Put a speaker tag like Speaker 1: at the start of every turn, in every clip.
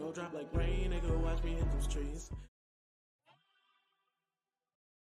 Speaker 1: Go drop like rain, nigga, watch me hit those trees.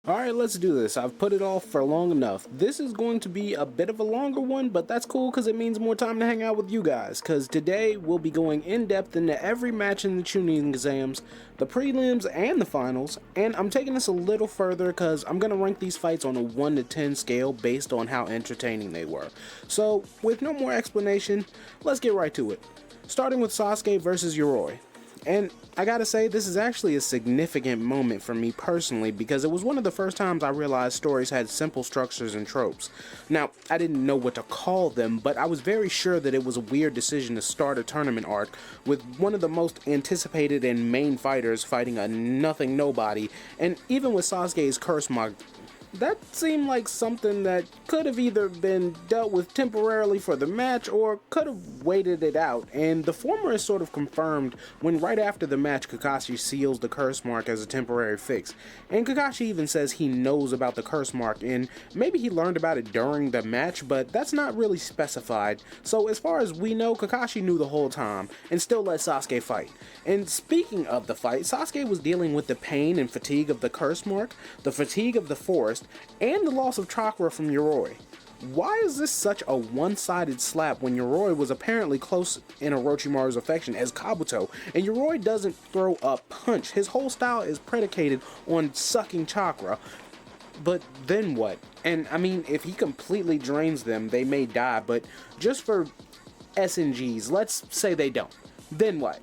Speaker 2: Alright, let's do this. I've put it off for long enough. This is going to be a bit of a longer one, but that's cool because it means more time to hang out with you guys. Because today we'll be going in depth into every match in the chunin exams, the prelims, and the finals. And I'm taking this a little further because I'm going to rank these fights on a 1 to 10 scale based on how entertaining they were. So, with no more explanation, let's get right to it. Starting with Sasuke versus Yoroi. And I gotta say, this is actually a significant moment for me personally because it was one of the first times I realized stories had simple structures and tropes. Now, I didn't know what to call them, but I was very sure that it was a weird decision to start a tournament arc with one of the most anticipated and main fighters fighting a nothing nobody, and even with Sasuke's curse mark, that seemed like something that could have either been dealt with temporarily for the match or could have waited it out, and the former is sort of confirmed when right after the match Kakashi seals the curse mark as a temporary fix. And Kakashi even says he knows about the curse mark and maybe he learned about it during the match, but that's not really specified. So as far as we know, Kakashi knew the whole time and still let Sasuke fight. And speaking of the fight, Sasuke was dealing with the pain and fatigue of the curse mark, the fatigue of the forest, and the loss of chakra from Yoroi. Why is this such a one-sided slap when Yoroi was apparently close in Orochimaru's affection as Kabuto, and Yoroi doesn't throw a punch? His whole style is predicated on sucking chakra. But then what? And I mean, if he completely drains them, they may die, but just for SNGs, let's say they don't. Then what?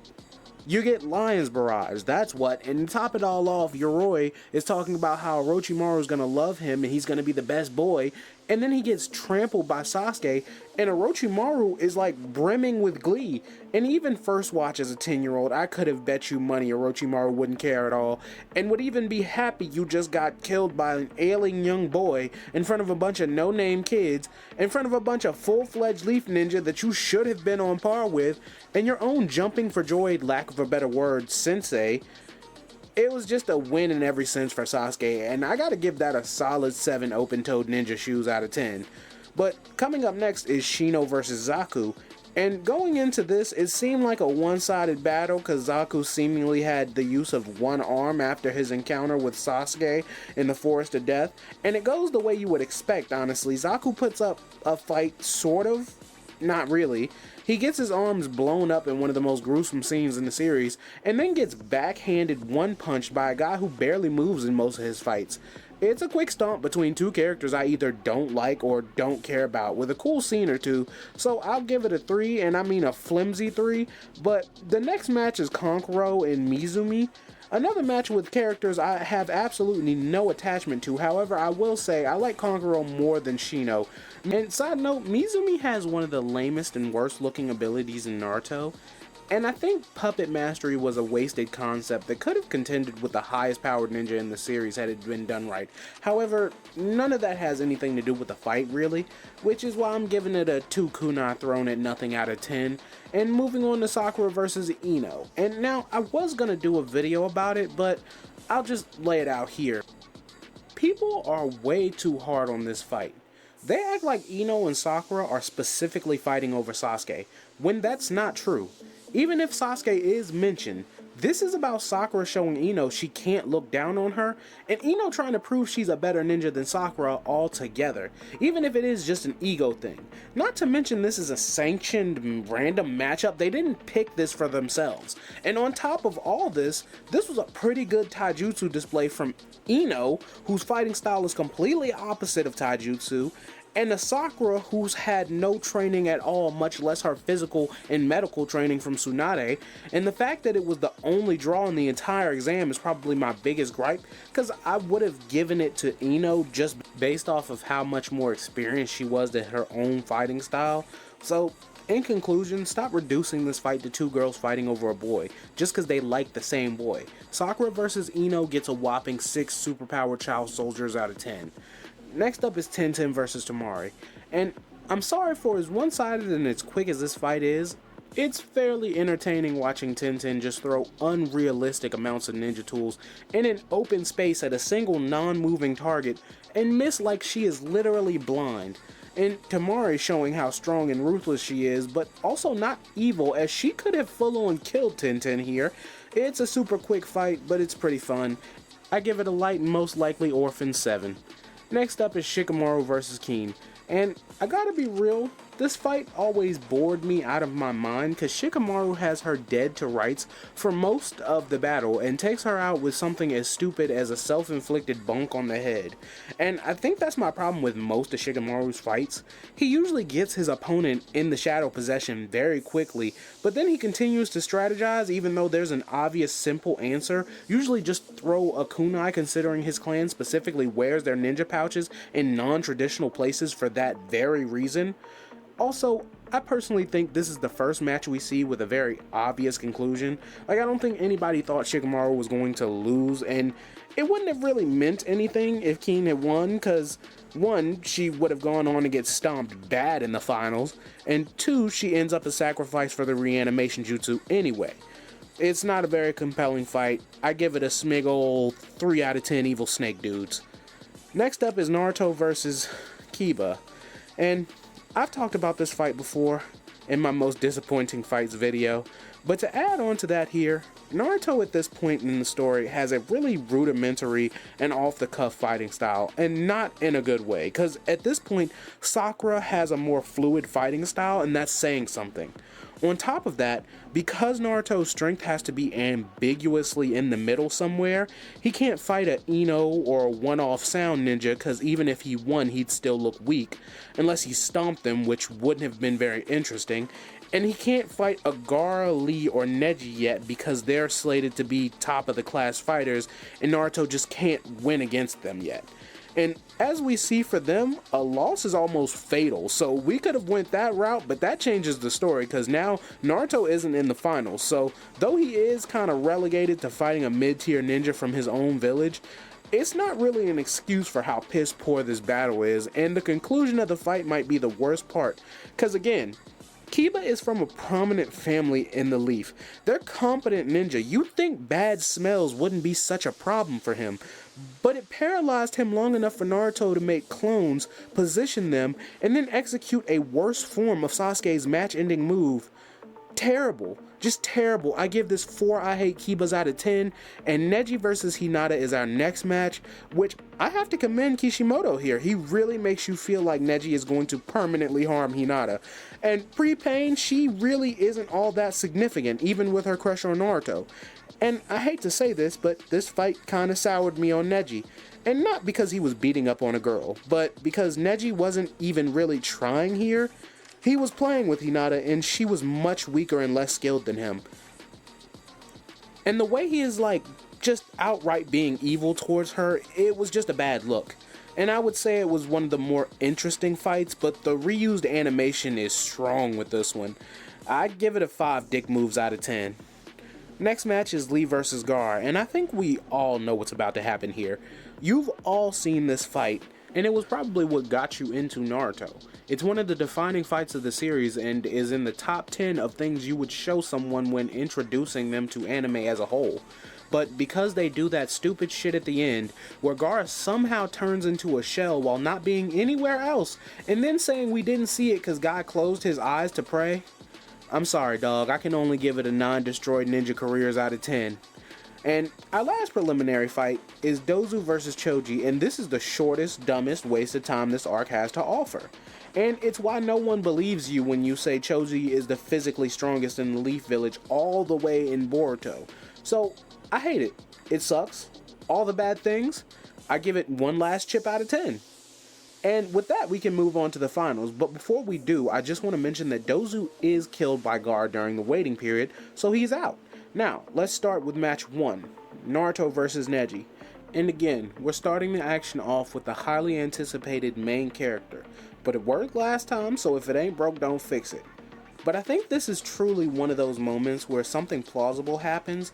Speaker 2: You get Lion's Barrage, that's what, and to top it all off, Yoroi is talking about how Orochimaru is gonna love him and he's gonna be the best boy, and then he gets trampled by Sasuke, and Orochimaru is like brimming with glee. And even first watch as a 10-year-old, I could have bet you money Orochimaru wouldn't care at all, and would even be happy you just got killed by an ailing young boy in front of a bunch of no-name kids, in front of a bunch of full-fledged leaf ninja that you should have been on par with, and your own jumping for joy, lack of a better word, sensei. It was just a win in every sense for Sasuke, and I gotta give that a solid 7 open-toed ninja shoes out of 10. But coming up next is Shino versus Zaku, and going into this, it seemed like a one-sided battle because Zaku seemingly had the use of one arm after his encounter with Sasuke in the Forest of Death, and it goes the way you would expect, honestly. Zaku puts up a fight, sort of, not really. He gets his arms blown up in one of the most gruesome scenes in the series, and then gets backhanded one-punched by a guy who barely moves in most of his fights. It's a quick stomp between two characters I either don't like or don't care about, with a cool scene or two, so I'll give it a 3, and I mean a flimsy 3, but the next match is Kankuro and Misumi. Another match with characters I have absolutely no attachment to, however I will say I like Kankuro more than Shino. And side note, Misumi has one of the lamest and worst looking abilities in Naruto, and I think puppet mastery was a wasted concept that could have contended with the highest powered ninja in the series had it been done right. However, none of that has anything to do with the fight really, which is why I'm giving it a 2 kunai thrown at nothing out of 10. And moving on to Sakura versus Ino. And now, I was gonna do a video about it, but I'll just lay it out here. People are way too hard on this fight. They act like Ino and Sakura are specifically fighting over Sasuke, when that's not true. Even if Sasuke is mentioned, this is about Sakura showing Ino she can't look down on her, and Ino trying to prove she's a better ninja than Sakura altogether, even if it is just an ego thing. Not to mention this is a sanctioned random matchup, they didn't pick this for themselves. And on top of all this was a pretty good taijutsu display from Ino, whose fighting style is completely opposite of taijutsu, and a Sakura who's had no training at all, much less her physical and medical training from Tsunade, and the fact that it was the only draw in the entire exam is probably my biggest gripe, because I would have given it to Ino just based off of how much more experienced she was in her own fighting style. So, in conclusion, stop reducing this fight to two girls fighting over a boy, just because they like the same boy. Sakura versus Ino gets a whopping 6 superpowered child soldiers out of 10. Next up is Tenten versus Temari, and I'm sorry for as one-sided and as quick as this fight is, it's fairly entertaining watching Tenten just throw unrealistic amounts of ninja tools in an open space at a single non-moving target and miss like she is literally blind. and Temari showing how strong and ruthless she is, but also not evil, as she could have full-on killed Tenten here. It's a super quick fight, but it's pretty fun. I give it a light and most likely orphan 7. Next up is Shikamaru versus Keen, and I gotta be real, this fight always bored me out of my mind because Shikamaru has her dead to rights for most of the battle and takes her out with something as stupid as a self-inflicted bonk on the head. And I think that's my problem with most of Shikamaru's fights. He usually gets his opponent in the shadow possession very quickly, but then he continues to strategize even though there's an obvious simple answer, usually just throw a kunai, considering his clan specifically wears their ninja pouches in non-traditional places for that very reason. Also, I personally think this is the first match we see with a very obvious conclusion. Like, I don't think anybody thought Shikamaru was going to lose, and it wouldn't have really meant anything if Keen had won, because 1, she would have gone on to get stomped bad in the finals, and 2, she ends up a sacrifice for the reanimation jutsu anyway. It's not a very compelling fight. I give it a smig ol' 3 out of 10 evil snake dudes. Next up is Naruto versus Kiba, and I've talked about this fight before in my most disappointing fights video, but to add on to that here, Naruto at this point in the story has a really rudimentary and off-the-cuff fighting style, and not in a good way, because at this point, Sakura has a more fluid fighting style, and that's saying something. On top of that, because Naruto's strength has to be ambiguously in the middle somewhere, he can't fight a Ino or a one-off sound ninja, because even if he won, he'd still look weak, unless he stomped them, which wouldn't have been very interesting. And he can't fight a Gaara, Lee, or Neji yet because they're slated to be top-of-the-class fighters, and Naruto just can't win against them yet. And as we see for them, a loss is almost fatal, so we could have went that route, but that changes the story because now Naruto isn't in the finals, so though he is kind of relegated to fighting a mid-tier ninja from his own village, it's not really an excuse for how piss poor this battle is, and the conclusion of the fight might be the worst part, because again, Kiba is from a prominent family in the Leaf. They're competent ninja. You'd think bad smells wouldn't be such a problem for him, but it paralyzed him long enough for Naruto to make clones, position them, and then execute a worse form of Sasuke's match-ending move. Terrible. Just terrible. I give this 4 I hate Kibas out of 10, and Neji versus Hinata is our next match, which I have to commend Kishimoto here. He really makes you feel like Neji is going to permanently harm Hinata. And pre-pain, she really isn't all that significant, even with her crush on Naruto. And I hate to say this, but this fight kinda soured me on Neji. And not because he was beating up on a girl, but because Neji wasn't even really trying here. He was playing with Hinata, and she was much weaker and less skilled than him. And the way he is like, just outright being evil towards her, it was just a bad look. And I would say it was one of the more interesting fights, but the reused animation is strong with this one. I'd give it a 5 dick moves out of 10. Next match is Lee versus Gaara, and I think we all know what's about to happen here. You've all seen this fight, and it was probably what got you into Naruto. It's one of the defining fights of the series and is in the top 10 of things you would show someone when introducing them to anime as a whole. But because they do that stupid shit at the end, where Gaara somehow turns into a shell while not being anywhere else, and then saying we didn't see it because God closed his eyes to pray, I'm sorry dog, I can only give it a 9 destroyed ninja careers out of 10. And our last preliminary fight is Dosu versus Choji, and this is the shortest, dumbest waste of time this arc has to offer. And it's why no one believes you when you say Choji is the physically strongest in the Leaf Village all the way in Boruto. So, I hate it. It sucks. All the bad things, I give it 1 last chip out of 10. And with that, we can move on to the finals, but before we do, I just want to mention that Dosu is killed by Gaara during the waiting period, so he's out. Now, let's start with match 1, Naruto versus Neji. And again, we're starting the action off with the highly anticipated main character, but it worked last time, so if it ain't broke, don't fix it. But I think this is truly one of those moments where something plausible happens,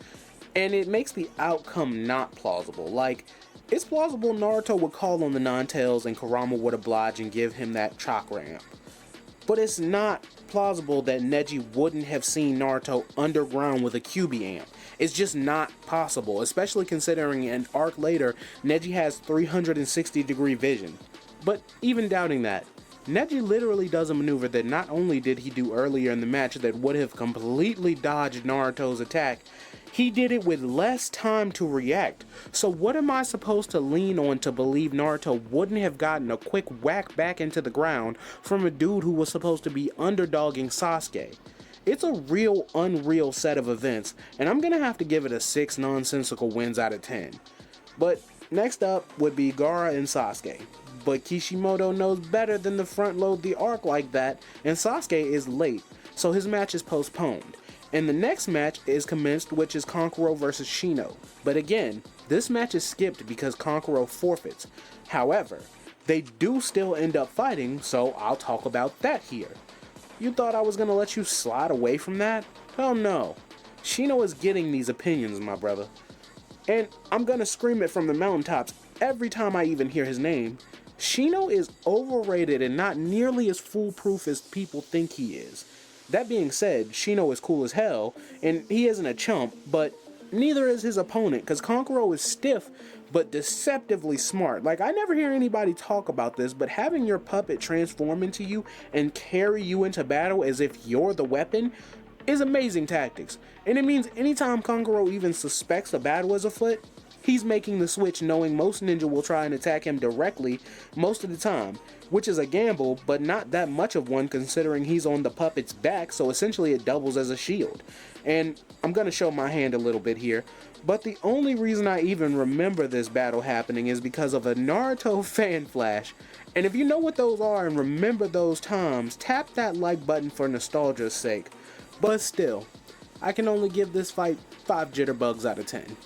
Speaker 2: and it makes the outcome not plausible. Like, it's plausible Naruto would call on the Nine-Tails and Kurama would oblige and give him that chakra amp. But it's not plausible that Neji wouldn't have seen Naruto underground with a QB amp. It's just not possible, especially considering an arc later, Neji has 360-degree vision. But even doubting that, Neji literally does a maneuver that not only did he do earlier in the match that would have completely dodged Naruto's attack, he did it with less time to react. So what am I supposed to lean on to believe Naruto wouldn't have gotten a quick whack back into the ground from a dude who was supposed to be underdogging Sasuke? It's a real unreal set of events, and I'm gonna have to give it a 6 nonsensical wins out of 10. But next up would be Gaara and Sasuke. But Kishimoto knows better than to front load the arc like that, and Sasuke is late, so his match is postponed. And the next match is commenced, which is Kankuro versus Shino. But again, this match is skipped because Kankuro forfeits. However, they do still end up fighting, so I'll talk about that here. You thought I was gonna let you slide away from that? Hell no. Shino is getting these opinions, my brother. And I'm gonna scream it from the mountaintops every time I even hear his name. Shino is overrated and not nearly as foolproof as people think he is. That being said, Shino is cool as hell, and he isn't a chump, but neither is his opponent, because Kankuro is stiff, but deceptively smart. Like, I never hear anybody talk about this, but having your puppet transform into you and carry you into battle as if you're the weapon is amazing tactics. And it means anytime Kankuro even suspects a battle is afoot, he's making the switch knowing most ninja will try and attack him directly most of the time, which is a gamble, but not that much of one considering he's on the puppet's back, so essentially it doubles as a shield. And I'm gonna show my hand a little bit here, but the only reason I even remember this battle happening is because of a Naruto fan flash. And if you know what those are and remember those times, tap that like button for nostalgia's sake. But still, I can only give this fight 5 jitterbugs out of 10.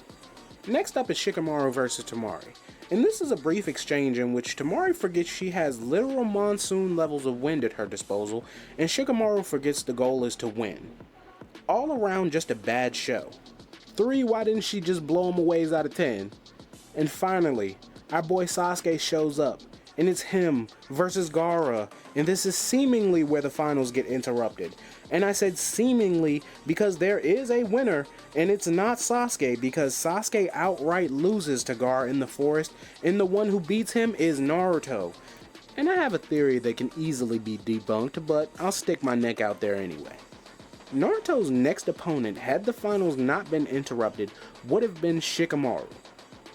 Speaker 2: Next up is Shikamaru versus Temari, and this is a brief exchange in which Temari forgets she has literal monsoon levels of wind at her disposal, and Shikamaru forgets the goal is to win. All around just a bad show. 3 why didn't she just blow him away out of 10? And finally, our boy Sasuke shows up, and it's him versus Gaara, and this is seemingly where the finals get interrupted. And I said seemingly because there is a winner, and it's not Sasuke, because Sasuke outright loses to Gaara in the forest, and the one who beats him is Naruto. And I have a theory that can easily be debunked, but I'll stick my neck out there anyway. Naruto's next opponent, had the finals not been interrupted, would have been Shikamaru.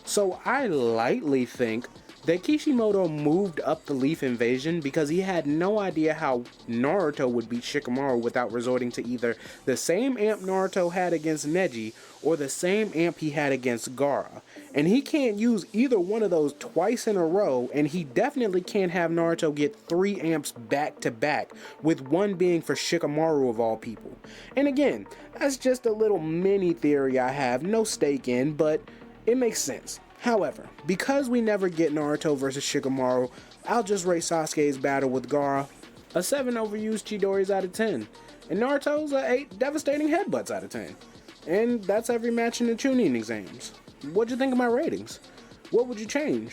Speaker 2: So I lightly think that Kishimoto moved up the Leaf Invasion because he had no idea how Naruto would beat Shikamaru without resorting to either the same amp Naruto had against Neji or the same amp he had against Gaara. And he can't use either one of those twice in a row, and he definitely can't have Naruto get 3 amps back to back, with one being for Shikamaru of all people. And again, that's just a little mini theory I have no stake in, but it makes sense. However, because we never get Naruto versus Shikamaru, I'll just rate Sasuke's battle with Gaara a 7 overused Chidoris out of 10, and Naruto's a 8 devastating headbutts out of 10. And that's every match in the chunin exams. What'd you think of my ratings? What would you change?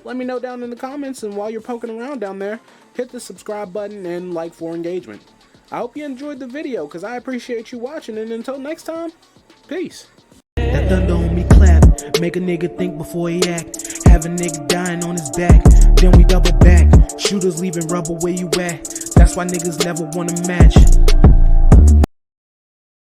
Speaker 2: Let me know down in the comments, and while you're poking around down there, hit the subscribe button and like for engagement. I hope you enjoyed the video, because I appreciate you watching, and until next time, peace.
Speaker 1: That thunder on me clap, make a nigga think before he act. Have a nigga dying on his back, then we double back. Shooters leaving rubber where you at, that's why niggas never wanna match.